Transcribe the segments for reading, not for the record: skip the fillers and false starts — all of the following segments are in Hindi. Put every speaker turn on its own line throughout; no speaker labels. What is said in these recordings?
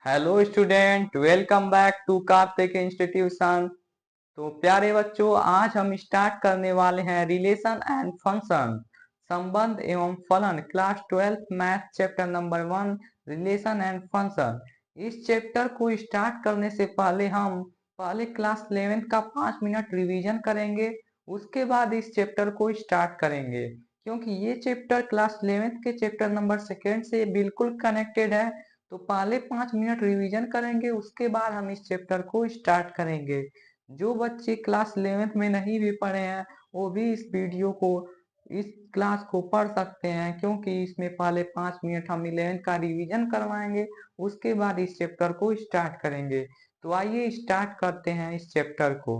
Hello student, welcome back to Karthik institution. तो प्यारे बच्चों, आज हम स्टार्ट करने वाले हैं रिलेशन एंड फंक्शन, संबंध एवं फलन, class 12 math chapter number 1, relation and function. इस चैप्टर को स्टार्ट करने से पहले हम पहले क्लास 11 का 5 मिनट रिवीजन करेंगे। उसके बाद इस चैप्टर को स्टार्ट करेंगे, क्योंकि ये चैप्टर क्लास 11 के चैप्टर नंबर 2 से बिल्कुल कनेक्टेड है। तो पहले 5 मिनट रिवीजन करेंगे, उसके बाद हम इस चैप्टर को स्टार्ट करेंगे। जो बच्चे क्लास 11 में नहीं भी पढ़े हैं, वो भी इस क्लास को पढ़ सकते हैं, क्योंकि इसमें पहले 5 मिनट हम 11 का रिवीजन करवाएंगे। उसके बाद इस चैप्टर को स्टार्ट करेंगे। तो आइए स्टार्ट करते हैं इस चैप्टर को।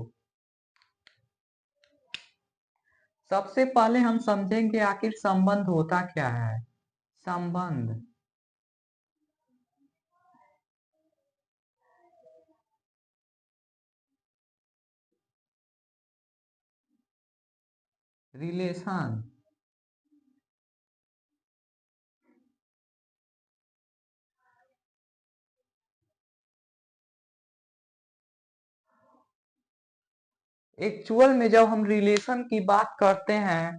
सबसे पहले हम समझेंगे आखिर संबंध होता क्या है। संबंध, रिलेशन, एक्चुअल में जब हम रिलेशन की बात करते हैं,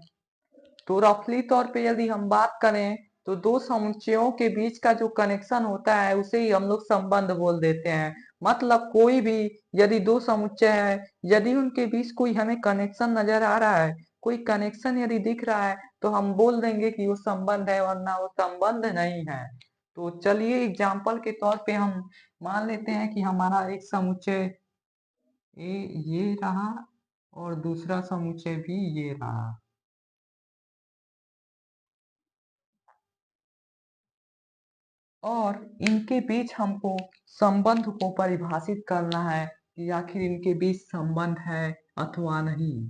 तो रफली तौर पे यदि हम बात करें, तो दो समुच्चयों के बीच का जो कनेक्शन होता है उसे ही हम लोग संबंध बोल देते हैं। मतलब कोई भी, यदि दो समुच्चय है, यदि उनके बीच कोई हमें कनेक्शन नजर आ रहा है, कोई कनेक्शन यदि दिख रहा है, तो हम बोल देंगे कि वो संबंध है, वरना वो संबंध नहीं है। तो चलिए एग्जाम्पल के तौर पे हम मान लेते हैं कि हमारा एक समुच्चय ए ये रहा और दूसरा समुच्चय भी ये रहा। और इनके बीच हमको संबंध को परिभाषित करना है कि आखिर इनके बीच संबंध है अथवा नहीं।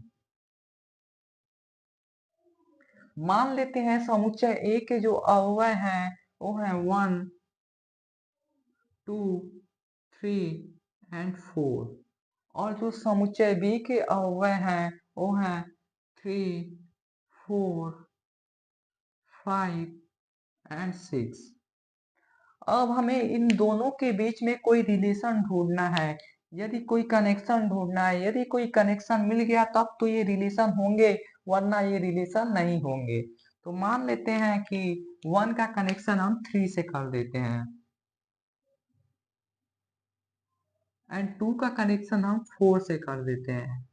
मान लेते हैं समुच्चय ए के जो अव्यय हैं वो है 1, 2, 3 एंड 4। और जो समुच्चय बी के अव्यय हैं वो हैं 3, 4, 5 एंड 6। अब हमें इन दोनों के बीच में कोई रिलेशन ढूंढना है, यदि कोई कनेक्शन ढूंढना है। यदि कोई कनेक्शन मिल गया तब तो ये रिलेशन होंगे, वरना ये रिलेशन नहीं होंगे। तो मान लेते हैं कि 1 का कनेक्शन हम 3 से कर देते हैं, एंड 2 का कनेक्शन हम 4 से कर देते हैं,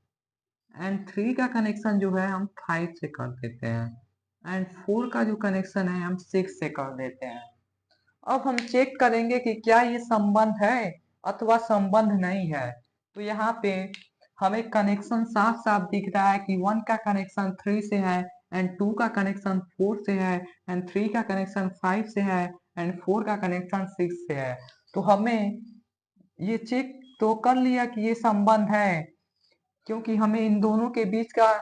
एंड 3 का कनेक्शन जो है हम 5 से कर देते हैं, एंड 4 का जो कनेक्शन है हम 6 से कर देते हैं। अब हम चेक करेंगे कि क्या ये संबंध है अथवा संबंध नहीं है। तो यहाँ पे हमें कनेक्शन साफ साफ दिख रहा है कि 1 का कनेक्शन 3 से है, एंड 2 का कनेक्शन 4 से है, एंड 3 का कनेक्शन 5 से है, एंड 4 का कनेक्शन 6 से है। तो हमें ये चेक तो कर लिया कि ये संबंध है, क्योंकि हमें इन दोनों के बीच का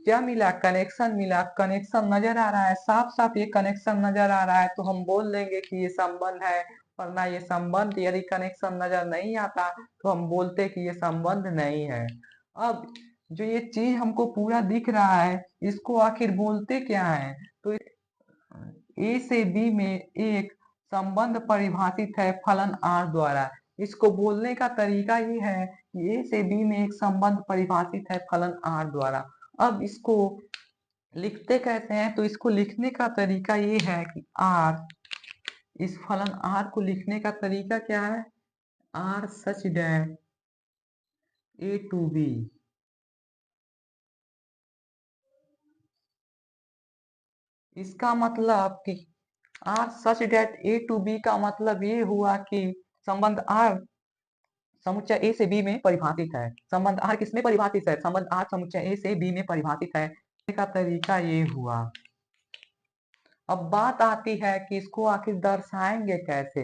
क्या मिला, कनेक्शन मिला। कनेक्शन नजर आ रहा है, साफ साफ ये कनेक्शन नजर आ रहा है, तो हम बोल देंगे कि ये संबंध है। वरना ये संबंध, यदि कनेक्शन नजर नहीं आता तो हम बोलते कि ये संबंध नहीं है। अब जो ये चीज हमको पूरा दिख रहा है, इसको आखिर बोलते क्या है। तो ए से बी में एक संबंध परिभाषित है फलन आर द्वारा। इसको बोलने का तरीका ये है कि ए से बी में एक संबंध परिभाषित है फलन आर द्वारा। अब इसको लिखते कैसे हैं, तो इसको लिखने का तरीका ये है कि आर, इस फलन आर को लिखने का तरीका क्या है, R such that A to B. इसका मतलब कि R such that A to B का मतलब ये हुआ कि संबंध आर समुच्चय ए से बी में परिभाषित है। संबंध आर किसमें परिभाषित है, संबंध आर समुच्चय ए से बी में परिभाषित है। का तरीका ये हुआ। अब बात आती है कि इसको आखिर दर्शाएंगे कैसे।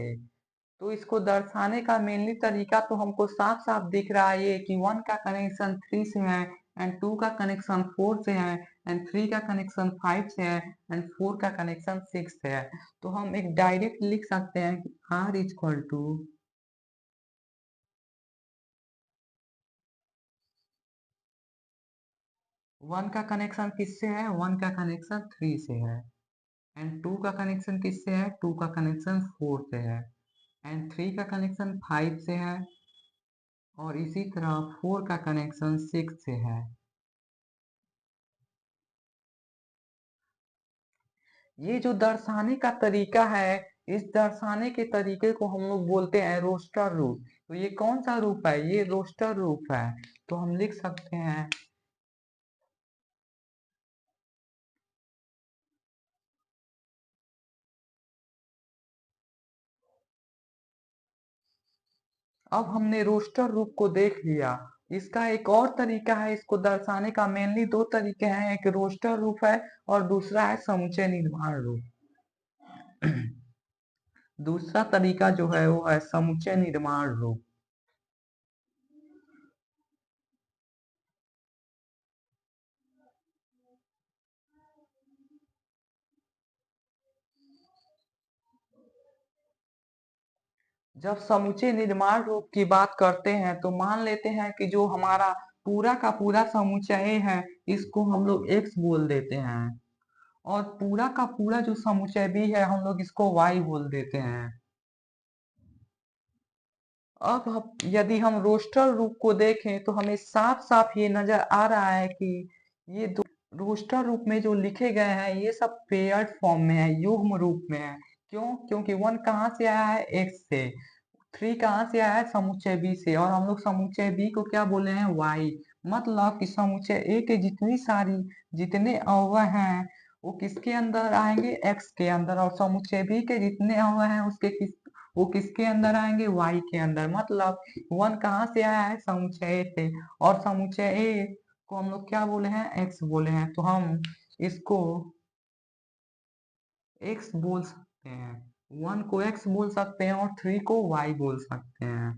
तो इसको दर्शाने का मेनली तरीका तो हमको साफ साफ दिख रहा है, ये कि 1 का कनेक्शन 3 से है, एंड 2 का कनेक्शन 4 से है, एंड 3 का कनेक्शन 5 से है, एंड 4 का कनेक्शन 6 से है। तो हम एक डायरेक्ट लिख सकते हैं कि आर इज इक्वल टू 1 का कनेक्शन किससे है, 1 का कनेक्शन 3 से है, एंड 2 का कनेक्शन किससे है, 2 का कनेक्शन 4 से है, एंड 3 का कनेक्शन 5 से है और इसी तरह 4 का कनेक्शन 6 से है। ये जो दर्शाने का तरीका है, इस दर्शाने के तरीके को हम लोग बोलते हैं रोस्टर रूप। तो ये कौन सा रूप है? ये रोस्टर रूप है। तो हम लिख सकते हैं अब हमने रोस्टर रूप को देख लिया। इसका एक और तरीका है इसको दर्शाने का। मेनली दो तरीके हैं, एक रोस्टर रूप है और दूसरा है समुच्चय निर्माण रूप। दूसरा तरीका जो है वो है समुच्चय निर्माण रूप। जब समुच्चय निर्माण रूप की बात करते हैं तो मान लेते हैं कि जो हमारा पूरा का पूरा समुच्चय है इसको हम लोग x बोल देते हैं और पूरा का पूरा जो समुच्चय b है हम लोग इसको y बोल देते हैं। अब यदि हम रोस्टर रूप को देखें तो हमें साफ साफ ये नजर आ रहा है कि ये दो रोस्टर रूप में जो लिखे गए हैं ये सब पेयर्ड फॉर्म में है, युग्म रूप में है। क्यों? क्योंकि 1 कहाँ से आया है? x से। 3 कहाँ से आया है? समुच्चय बी से। और हम लोग समुच्चय बी को क्या बोले हैं? y। मतलब कि समुच्चय ए के जितने अवयव हैं वो किसके अंदर आएंगे? x के अंदर। और समुच्चय बी के जितने अवयव हैं वो किसके अंदर आएंगे? y के अंदर। मतलब 1 कहाँ से आया है? समुच्चय ए से। और समुच्चय ए को हम लोग क्या बोले हैं? x बोले हैं। तो हम इसको x बोल सकते हैं, 1 को x बोल सकते हैं और 3 को y बोल सकते हैं।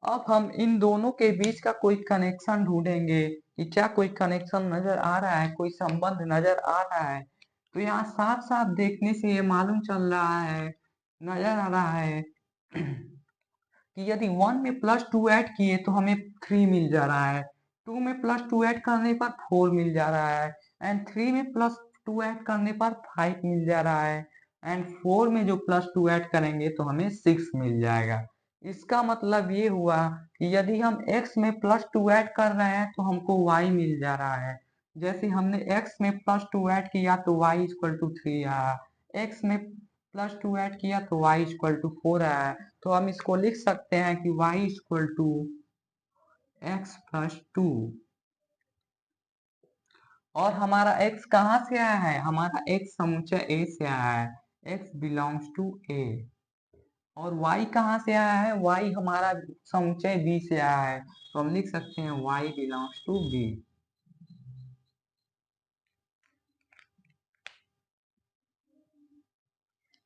अब हम इन दोनों के बीच का कोई कनेक्शन ढूंढेंगे कि क्या कोई कनेक्शन नजर आ रहा है, कोई संबंध नजर आ रहा है। तो यहाँ साफ साफ देखने से ये मालूम चल रहा है, नजर आ रहा है कि यदि 1 में +2 ऐड किए तो हमें 3 मिल जा रहा है, 2 में +2 ऐड करने पर 4 मिल जा रहा है एंड 3 में +2 ऐड करने पर 5 मिल जा रहा है एंड 4 में जो +2 ऐड करेंगे तो हमें 6 मिल जाएगा। इसका मतलब ये हुआ कि यदि हम x में +2 ऐड कर रहे हैं तो हमको y मिल जा रहा है। जैसे हमने x में +2 ऐड किया तो y इक्वल टू 3 आया, x में +2 ऐड किया तो y इक्वल टू 4 आया। तो हम इसको लिख सकते हैं कि y इक्वल टू x+2। और हमारा x कहाँ से आया है? हमारा x समुच्चय a से आया है, x बिलोंग्स टू a। और y कहाँ से आया है? y हमारा समुच्चय b से आया है, तो हम लिख सकते हैं y बिलोंग्स टू b।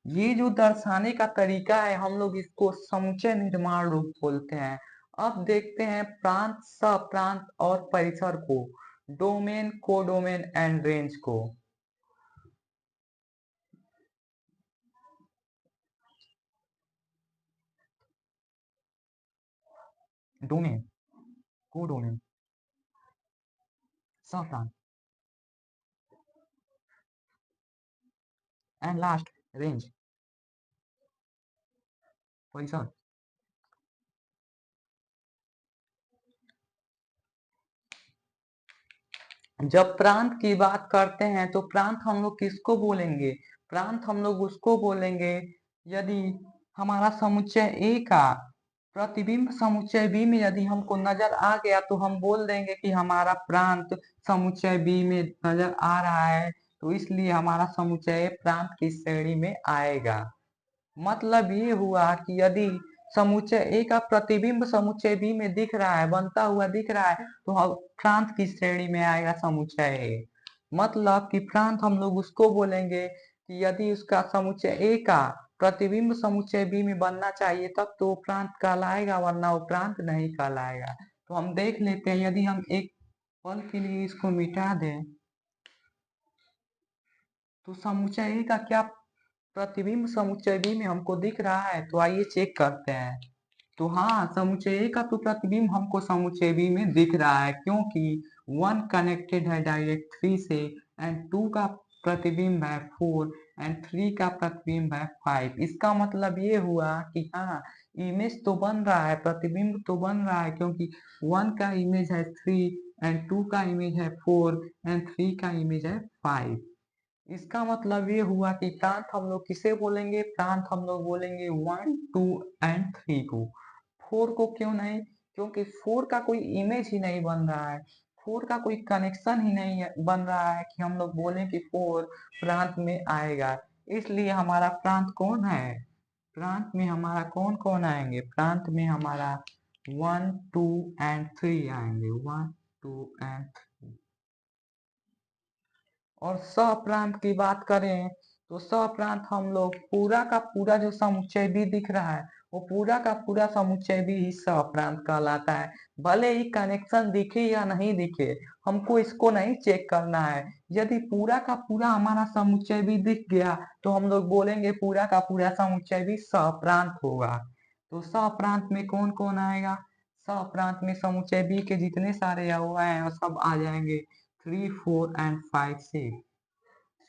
ये जो दर्शाने का तरीका है हम लोग इसको समुच्चय निर्माण रूप बोलते हैं। अब देखते हैं प्रांत, सप्रांत और परिसर को, डोमेन, कोडोमेन एंड रेंज को। डोमेन, कोडोमेन, सप्रांत एंड लास्ट रेंज, परिसर। जब प्रांत की बात करते हैं तो प्रांत हम लोग किसको बोलेंगे? प्रांत हम लोग उसको बोलेंगे यदि हमारा समुच्चय ए का प्रतिबिंब समुच्चय बी में यदि हमको नजर आ गया तो हम बोल देंगे कि हमारा प्रांत समुच्चय बी में नजर आ रहा है, तो इसलिए हमारा समुच्चय प्रांत की श्रेणी में आएगा। मतलब ये हुआ कि यदि समुच्चय ए का प्रतिबिंब समुच्चय बी में दिख रहा है, बनता हुआ दिख रहा है, तो प्रांत की श्रेणी में आएगा समुच्चय ए। मतलब कि प्रांत हम लोग उसको बोलेंगे कि यदि उसका समुच्चय ए का प्रतिबिंब समुच्चय बी में बनना चाहिए तब तो वो प्रांत कहलाएगा, वरना वो प्रांत नहीं कहलाएगा। तो हम देख लेते हैं, यदि हम एक पल के लिए इसको मिटा दें तो समुच्चय ए का क्या प्रतिबिंब समुच्चय बी में हमको दिख रहा है? तो आइए चेक करते हैं। तो हाँ, समुच्चय ए का तो प्रतिबिंब हमको समुच्चय बी में दिख रहा है, क्योंकि 1 कनेक्टेड है डायरेक्ट 3 से एंड 2 का प्रतिबिंब है 4 एंड 3 का प्रतिबिंब है 5। इसका मतलब ये हुआ कि हाँ, इमेज तो बन रहा है, प्रतिबिंब तो बन रहा है, क्योंकि 1 का इमेज है 3 एंड 2 का इमेज है 4 एंड 3 का इमेज है 5। इसका मतलब ये हुआ कि प्रांत हम लोग किसे बोलेंगे? प्रांत हम लोग बोलेंगे 1, 2 एंड 3 को। 4 को क्यों नहीं? क्योंकि 4 का कोई इमेज ही नहीं बन रहा है, 4 का कोई कनेक्शन ही नहीं बन रहा है कि हम लोग बोले कि 4 प्रांत में आएगा। इसलिए हमारा प्रांत कौन है? प्रांत में हमारा कौन कौन आएंगे? प्रांत में हमारा 1, 2 एंड 3 आएंगे। 1, 2 एंड 3। और सप्रांत की बात करें तो सप्रांत हम लोग पूरा का पूरा जो समुच्चय भी दिख रहा है, वो पूरा का पूरा समुच्चय भी ही सप्रांत कहलाता है। भले ही कनेक्शन दिखे या नहीं दिखे, हमको इसको नहीं चेक करना है। यदि पूरा का पूरा हमारा समुच्चय भी दिख गया तो हम लोग बोलेंगे पूरा का पूरा समुच्चय भी सप्रांत होगा। तो सप्रांत में कौन कौन आएगा? सप्रांत में समुच्चय बी के जितने सारे अवयव हैं वो सब आ जाएंगे। 3, 4 एंड 5 से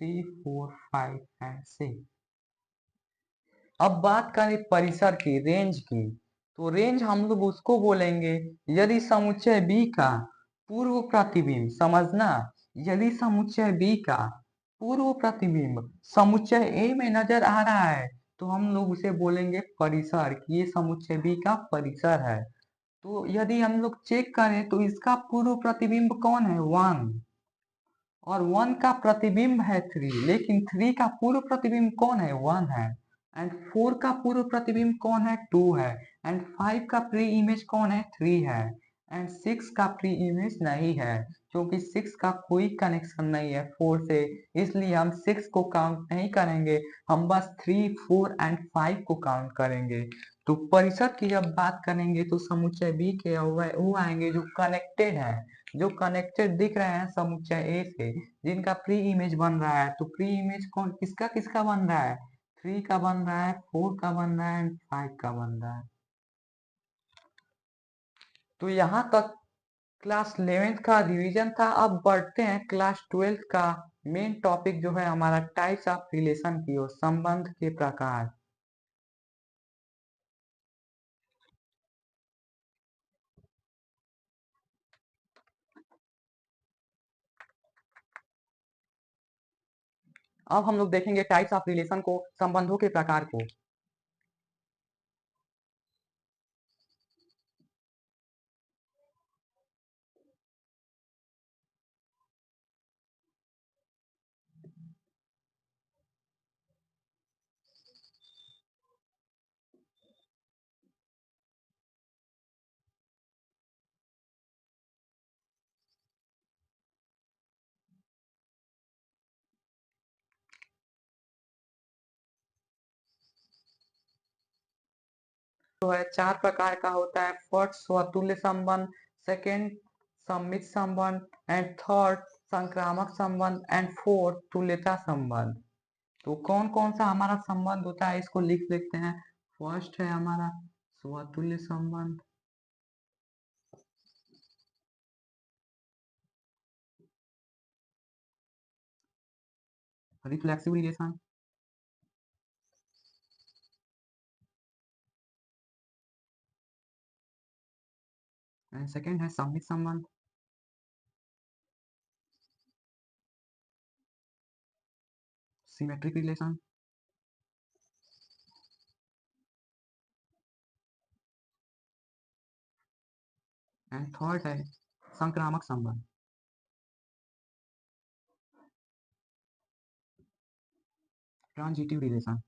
3, 4, 5 एंड 6। अब बात करें परिसर की, रेंज की, तो रेंज हम लोग उसको बोलेंगे यदि समुच्चय बी का पूर्व प्रतिबिंब, समझना, यदि समुच्चय बी का पूर्व प्रतिबिंब समुच्चय ए में नजर आ रहा है तो हम लोग उसे बोलेंगे परिसर, कि ये समुच्चय बी का परिसर है। तो यदि हम लोग चेक करें तो इसका पूर्व प्रतिबिंब कौन है? 1, और 1 का प्रतिबिंब है 3, लेकिन 3 का पूर्व प्रतिबिंब कौन है? 1 है। एंड 4 का पूर्व प्रतिबिंब कौन है? 2 है। एंड 5 का प्री इमेज कौन है? 3 है। एंड 6 का प्री इमेज नहीं है, क्योंकि 6 का कोई कनेक्शन नहीं है 4 से, इसलिए हम 6 को काउंट नहीं करेंगे, हम बस 3, 4 एंड 5 को काउंट करेंगे। तो परिषद की जब बात करेंगे तो समुच्चय बी के वो आएंगे जो कनेक्टेड है, जो कनेक्टेड दिख रहे हैं समुच्चय ए से, जिनका प्री इमेज बन रहा है। तो प्री इमेज कौन किसका किसका बन रहा है? 3 का बन रहा है, 4 का बन रहा है एंड 5 का बन रहा है। तो यहाँ तक क्लास 11th का रिवीजन था। अब बढ़ते हैं क्लास 12th का मेन टॉपिक जो है हमारा टाइप्स ऑफ रिलेशन की ओर, संबंध के प्रकार। अब हम लोग देखेंगे टाइप्स ऑफ रिलेशन को, संबंधों के प्रकार को। तो है 4 प्रकार का होता है। फर्स्ट स्वतुल्य संबंध, सेकंड सम्मित संबंध एंड थर्ड संक्रामक संबंध एंड फोर्थ तुल्यता संबंध। तो कौन कौन सा हमारा संबंध होता है इसको लिख लेते हैं। फर्स्ट है हमारा स्वतुल्य संबंध, रिफ्लेक्सिव रिलेशन, एंड सेकंड है सम्मित संबंध, सिमेट्रिक रिलेशन, एंड थर्ड है संक्रामक संबंध, transitive relation.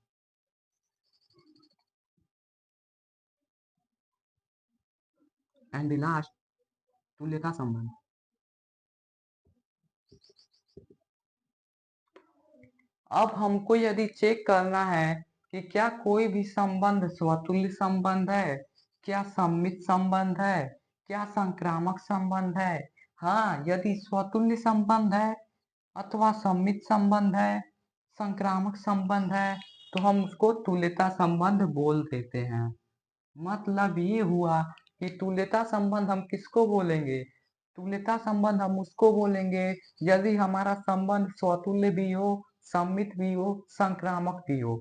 And the last तुल्यता संबंध। अब हमको यदि चेक करना है कि क्या कोई भी संबंध स्वतुल्य संबंध है, क्या सम्मित संबंध है, क्या संक्रामक संबंध है। हाँ, यदि स्वतुल्य संबंध है अथवा सम्मित संबंध है, संक्रामक संबंध है, तो हम उसको तुल्यता संबंध बोल देते हैं। मतलब ये हुआ कि तुल्यता संबंध हम किसको बोलेंगे? तुल्यता संबंध हम उसको बोलेंगे यदि हमारा संबंध स्वतुल्य भी हो, सममित भी हो, संक्रामक भी हो।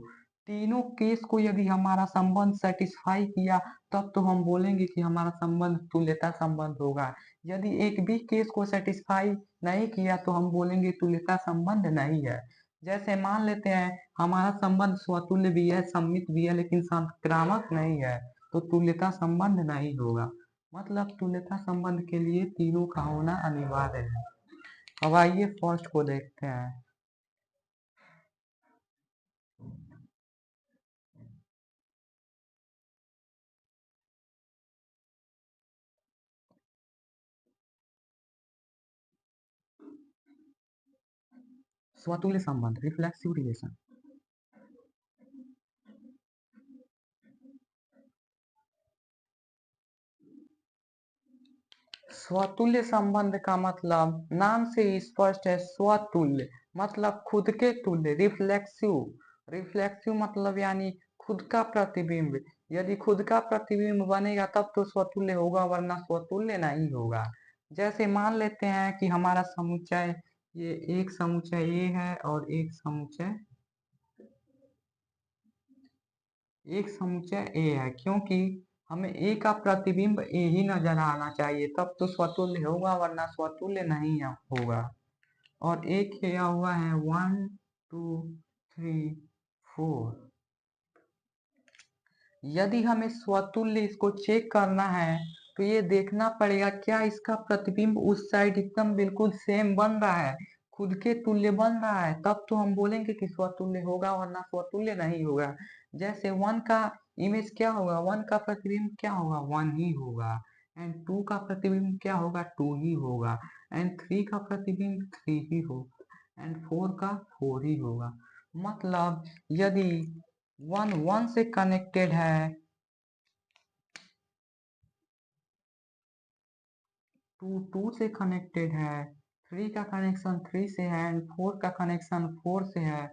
तीनों केस को यदि हमारा संबंध सेटिस्फाई किया तब तो हम बोलेंगे कि हमारा संबंध तुल्यता संबंध होगा। यदि एक भी केस को सेटिस्फाई नहीं किया तो हम बोलेंगे तुल्यता संबंध नहीं है। जैसे मान लेते हैं हमारा संबंध स्वतुल्य भी है, सममित भी है, लेकिन संक्रामक नहीं है, तो तुल्यता संबंध नहीं होगा। मतलब तुल्यता संबंध के लिए तीनों का होना अनिवार्य है। अब आइए फर्स्ट को देखते हैं। स्वतुल्य संबंध, रिफ्लेक्सिव रिलेशन। स्वतुल्य संबंध का मतलब नाम से ही स्पष्ट है, स्वतुल्य मतलब खुद के तुल्य, रिफ्लेक्सिव, रिफ्लेक्सिव मतलब यानी खुद का प्रतिबिंब। यदि खुद का प्रतिबिंब बनेगा तब तो स्वतुल्य होगा, वरना स्वतुल्य नहीं होगा। जैसे मान लेते हैं कि हमारा समुच्चय, ये एक समुच्चय ए है और एक समुच्चय ए है, क्योंकि हमें ए का प्रतिबिंब ए ही नजर आना चाहिए, तब तो स्वतुल्य होगा, वरना स्वतुल्य नहीं होगा। और एक किया हुआ है 1 2 3 4। यदि हमें स्वतुल्य इसको चेक करना है तो ये देखना पड़ेगा क्या इसका प्रतिबिंब उस साइड एकदम बिल्कुल सेम बन रहा है, खुद के तुल्य बन रहा है, तब तो हम बोलेंगे कि स्वतुल्य होगा, वरना स्वतुल्य नहीं होगा। जैसे 1 का इमेज क्या होगा, 1 का प्रतिबिंब क्या होगा, 1 ही होगा। एंड 2 का प्रतिबिंब क्या होगा, 2 ही होगा। एंड 3 का प्रतिबिंब 3 ही होगा। एंड 4 का 4 ही होगा। मतलब यदि 1 1 से कनेक्टेड है, 2 2 से कनेक्टेड है, 3 का कनेक्शन 3 से है एंड 4 का कनेक्शन 4 से है,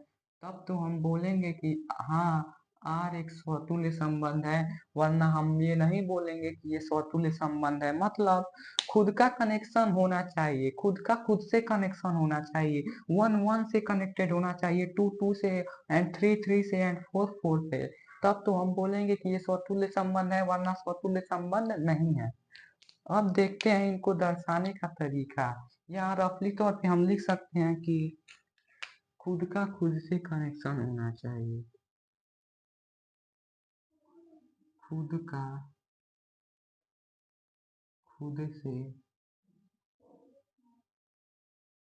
तब तो हम बोलेंगे कि हाँ आर एक स्वतुल्य संबंध है, वरना हम ये नहीं बोलेंगे कि ये स्वतुल्य संबंध है। मतलब खुद का कनेक्शन होना चाहिए, खुद का खुद से कनेक्शन होना चाहिए। 1 1 से कनेक्टेड होना चाहिए, 2 2 से एंड 3 3 से एंड 4 4 से, तब तो हम बोलेंगे कि ये स्वतुल्य संबंध है, वरना स्वतुल्य संबंध नहीं है। अब देखते हैं इनको दर्शाने का तरीका। यहाँ रफली तौर पे हम लिख सकते हैं कि खुद का खुद से कनेक्शन होना चाहिए, खुद का खुद से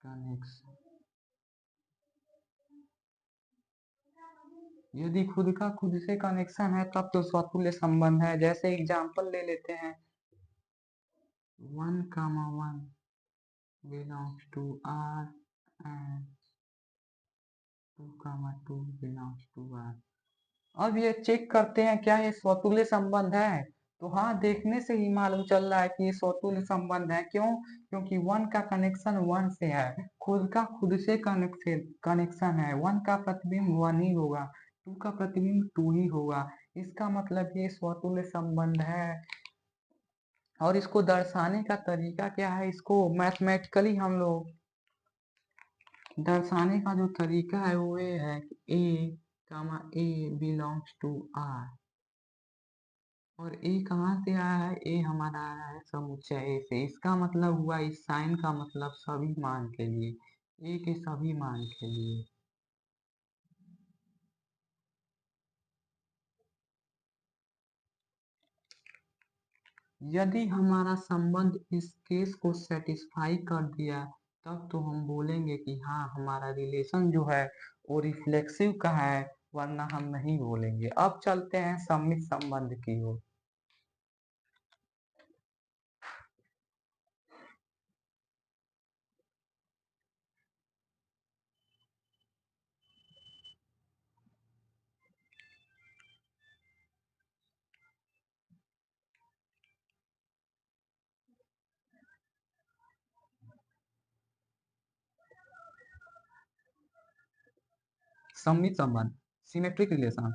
कनेक्शन। यदि खुद का खुद से कनेक्शन है तब तो स्वतुल्य संबंध है। जैसे एग्जांपल ले लेते हैं, 1, 1 belongs to R and 2, 2 belongs to R। अब ये चेक करते हैं क्या ये स्वतुल्य संबंध है, तो हाँ देखने से ही मालूम चल रहा है कि ये स्वतुल्य संबंध है। क्यों? क्योंकि 1 का कनेक्शन 1 से है, खुद का खुद से कनेक्शन है, 1 का प्रतिबिंब 1 ही होगा, 2 का प्रतिबिंब 2 ही होगा। इसका मतलब ये स्वतुल्य संबंध है। और इसको दर्शाने का तरीका क्या है, इसको मैथमेटिकली हम लोग दर्शाने का जो तरीका है वो ये है कि ए बिलोंग्स टू आर। और ए कहाँ से आया है, ए हमारा आया है समुच्चय ए से। इसका मतलब हुआ, इस साइन का मतलब सभी मान के लिए, ए के सभी मान के लिए। यदि हमारा संबंध इस केस को सेटिस्फाई कर दिया तब तो हम बोलेंगे कि हाँ हमारा रिलेशन जो है वो रिफ्लेक्सिव का है, वरना हम नहीं बोलेंगे। अब चलते हैं सममित संबंध की ओर। सममित संबंध, सिमेट्रिक रिलेशन।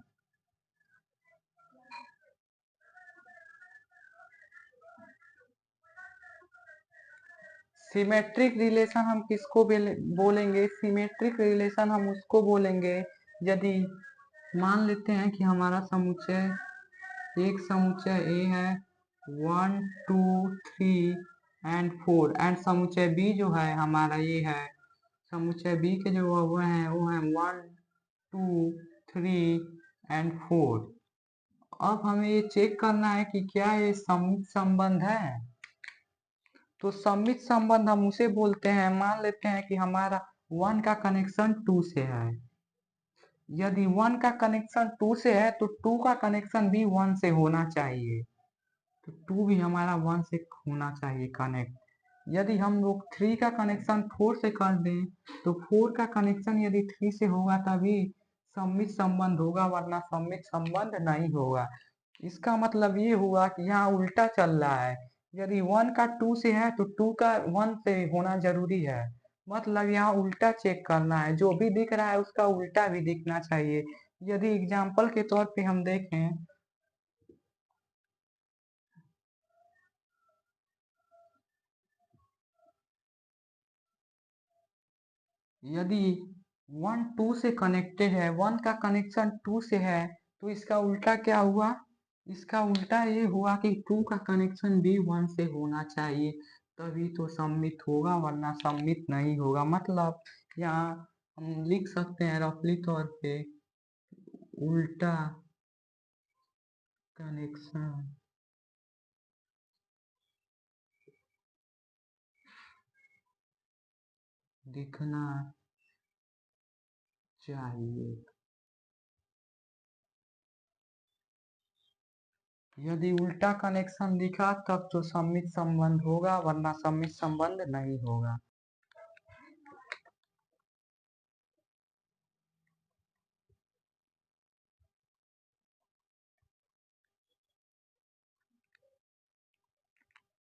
सिमेट्रिक रिलेशन हम किसको बोलेंगे? सिमेट्रिक रिलेशन हम उसको बोलेंगे यदि मान लेते हैं कि हमारा समुच्चय एक समुच्चय ए है 1 2 3 एंड 4 एंड समुच्चय बी जो है हमारा ये है, समुच्चय बी के जो वो है 1 2 3 एंड 4। अब हमें ये चेक करना है कि क्या ये सममित संबंध है। तो सममित संबंध हम उसे बोलते हैं, मान लेते हैं कि हमारा 1 का कनेक्शन 2 से है। यदि 1 का कनेक्शन 2 से है तो 2 का कनेक्शन भी 1 से होना चाहिए, तो 2 भी हमारा 1 से होना चाहिए कनेक्ट। यदि हम लोग 3 का कनेक्शन 4 से कर दें तो 4 का कनेक्शन यदि 3 से होगा तभी सममित संबंध होगा, वरना सममित संबंध नहीं होगा। इसका मतलब ये हुआ कि यहाँ उल्टा चल रहा है। यदि 1 का 2 से है तो 2 का 1 से होना जरूरी है, मतलब यहाँ उल्टा चेक करना है, जो भी दिख रहा है उसका उल्टा भी दिखना चाहिए। यदि एग्जाम्पल के तौर पे हम देखें, यदि 1 2 से कनेक्टेड है, 1 का कनेक्शन 2 से है, तो इसका उल्टा क्या हुआ? इसका उल्टा ये हुआ कि 2 का कनेक्शन भी 1 से होना चाहिए, तभी तो सममित होगा, वरना सममित नहीं होगा। मतलब यहाँ हम लिख सकते हैं रफली तौर पे, उल्टा कनेक्शन दिखना चाहिए। यदि उल्टा कनेक्शन दिखा तब तो सममित संबंध होगा, वरना सममित संबंध नहीं होगा।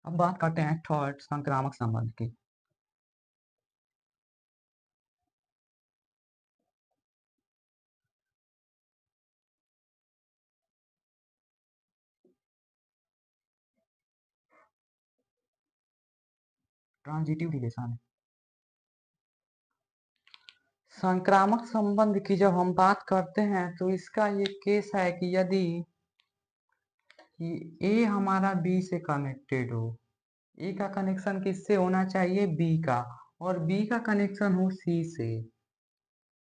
अब बात करते हैं थर्ड संक्रामक संबंध की। Transitive relation. संक्रामक संबंध की जब हम बात करते हैं तो इसका ये केस है कि यदि कि ए हमारा बी से कनेक्टेड हो, ए का कनेक्शन किससे होना चाहिए? बी का, और बी का कनेक्शन हो सी से,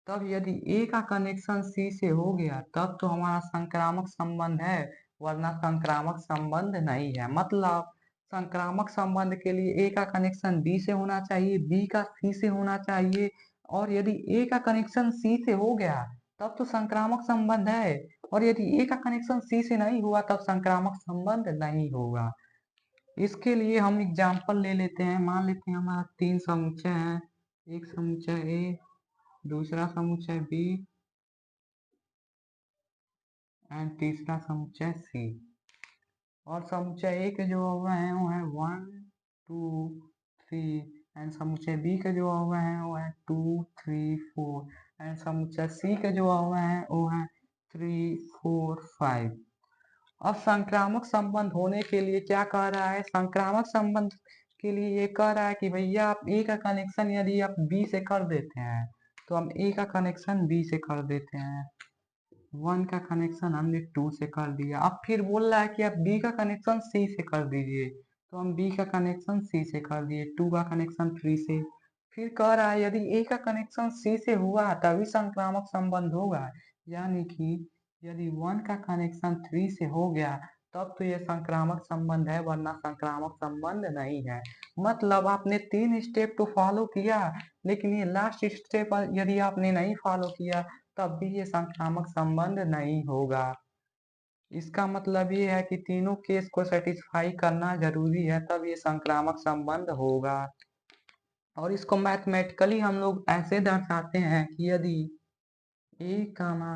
तब यदि ए का कनेक्शन सी से हो गया तब तो हमारा संक्रामक संबंध है, वरना संक्रामक संबंध नहीं है। मतलब संक्रामक संबंध के लिए ए का कनेक्शन बी से होना चाहिए, बी का सी से होना चाहिए, और यदि ए का कनेक्शन सी से हो गया तब तो संक्रामक संबंध है, और यदि ए का कनेक्शन सी से नहीं हुआ तब संक्रामक संबंध नहीं होगा। इसके लिए हम एग्जाम्पल ले लेते हैं, मान लेते हैं हमारा 3 समुच्चय है, एक समुच्चय ए, दूसरा समुच्चय बी एंड तीसरा समुच्चय सी। और समुच्चय ए के जो हुए हैं वो है 1 2 3 एंड समुच्चय बी के जो हुए हैं वो है 2 3 4 एंड समुच्चय सी के जो हुए हैं वो है 3 4 5। अब संक्रामक संबंध होने के लिए क्या कह रहा है? संक्रामक संबंध के लिए ये कह रहा है कि भैया आप ए का कनेक्शन यदि आप बी से कर देते हैं तो हम ए का कनेक्शन बी से कर देते हैं, 1 का कनेक्शन हमने 2 से कर दिया। अब फिर बोल रहा है कि आप बी का कनेक्शन सी से कर दीजिए, तो हम बी का कनेक्शन सी से कर दिए, 2 का कनेक्शन 3 से। फिर कह रहा है यदि ए का कनेक्शन सी से हुआ तभी संक्रामक संबंध होगा, यानी कि यदि 1 का कनेक्शन 3 से हो गया तब तो ये संक्रामक संबंध है, वरना संक्रामक संबंध नहीं है। मतलब आपने 3 स्टेप तो फॉलो किया, लेकिन ये लास्ट स्टेप यदि आपने नहीं फॉलो किया तब भी ये संक्रामक संबंध नहीं होगा। इसका मतलब ये है कि तीनों केस को सेटिस्फाई करना जरूरी है, तब ये संक्रामक संबंध होगा। और इसको मैथमेटिकली हम लोग ऐसे दर्शाते हैं कि यदि ए कामा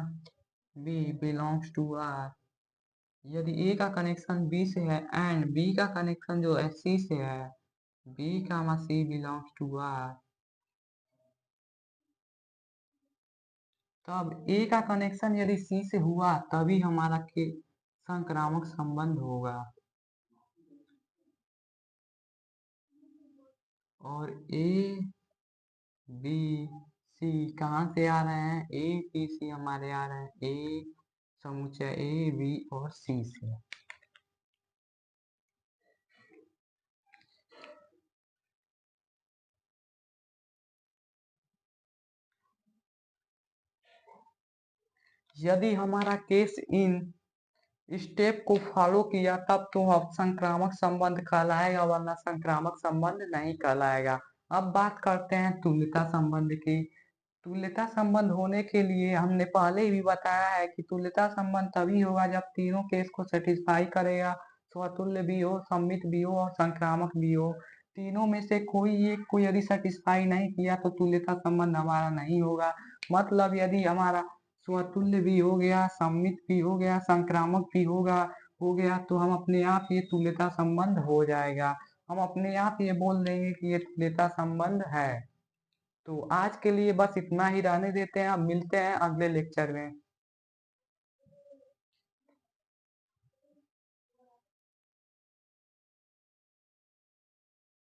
बी बिलोंग्स टू आर, यदि ए का कनेक्शन बी से है एंड बी का कनेक्शन जो है सी से है, B comma C belongs to R, तब ए का कनेक्शन यदि सी से हुआ तभी हमारा के संक्रामक संबंध होगा। और ए बी सी कहाँ से आ रहे हैं? ए बी सी हमारे आ रहे हैं ए समुच्चय ए बी और सी से। यदि हमारा केस इन स्टेप को फॉलो किया तब तो अब संक्रामक संबंध कहलाएगा, वरना संक्रामक संबंध नहीं कहलाएगा। अब बात करते हैं तुल्यता संबंध की। तुल्यता संबंध होने के लिए हमने पहले ही भी बताया है कि तुल्यता संबंध तभी होगा जब तीनों केस को सेटिस्फाई करेगा, स्वतुल्य भी हो, सममित भी हो और संक्रामक भी हो। तीनों में से कोई एक को यदि सेटिस्फाई नहीं किया तो तुल्यता संबंध हमारा नहीं होगा। मतलब यदि हमारा स्वतुल्य भी हो गया, सममित भी हो गया, संक्रामक भी हो गया तो हम अपने आप ये तुल्यता संबंध हो जाएगा। हम अपने आप ये बोल देंगे कि ये तुल्यता संबंध है। तो आज के लिए बस इतना ही रहने देते हैं, अब मिलते हैं अगले लेक्चर में।